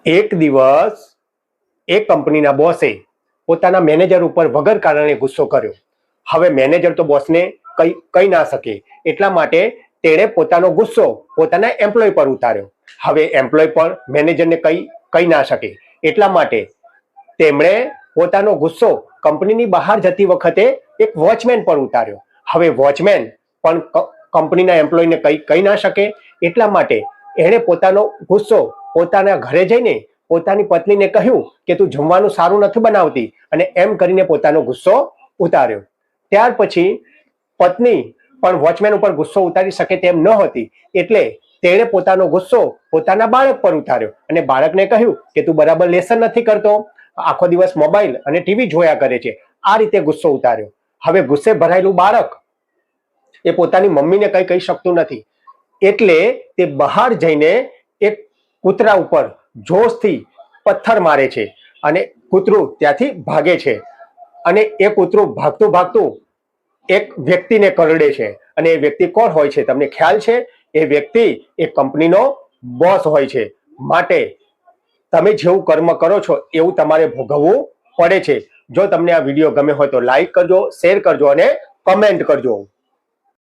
એક દિવસ એક કંપનીના બોસે પોતાના મેનેજર ઉપર વગર કારણે ગુસ્સો કર્યો. હવે મેનેજર તો બોસને કહી ના શકે, એટલા માટે તેણે પોતાનો ગુસ્સો પોતાના એમ્પ્લોય પર ઉતાર્યો. હવે એમ્પ્લોય પણ મેનેજરને કહી ના શકે, એટલા માટે તેમણે પોતાનો ગુસ્સો કંપનીની બહાર જતી વખતે એક વોચમેન પર ઉતાર્યો. હવે વોચમેન પણ કંપનીના એમ્પ્લોયને કહી ના શકે, એટલા માટે એણે પોતાનો ગુસ્સો પોતાના ઘરે જઈને પોતાની પત્નીને કહ્યું કે તું જમવાનું સારું નથી બનાવતી, અને એમ કરીને પોતાનો ગુસ્સો ઉતાર્યો. ત્યાર પછી પત્ની પણ વોચમેન ઉપર ગુસ્સો ઉતારી શકે તેમ ન હતી, એટલે તેણે પોતાનો ગુસ્સો પોતાના બાળક પર ઉતાર્યો અને બાળકને કહ્યું કે તું બરાબર લેસન નથી કરતો, આખો દિવસ મોબાઈલ અને ટીવી જોયા કરે છે. આ રીતે ગુસ્સો ઉતાર્યો. હવે ગુસ્સે ભરાયેલું બાળક એ પોતાની મમ્મીને કંઈ કહી શકતું નથી, એટલે તે બહાર જઈને એક કૂતરા ઉપર જોશથી પથ્થર મારે છે અને કૂતરું ત્યાંથી ભાગે છે. અને એ કૂતરું ભાગતું ભાગતું એક વ્યક્તિને કરડે છે. અને એ વ્યક્તિ કોણ હોય છે તમને ખ્યાલ છે? એ વ્યક્તિ એ કંપનીનો બોસ હોય છે. માટે તમે જેવું કર્મ કરો છો એવું તમારે ભોગવવું પડે છે. જો તમને આ વિડીયો ગમે હોય તો લાઈક કરજો, શેર કરજો અને કમેન્ટ કરજો.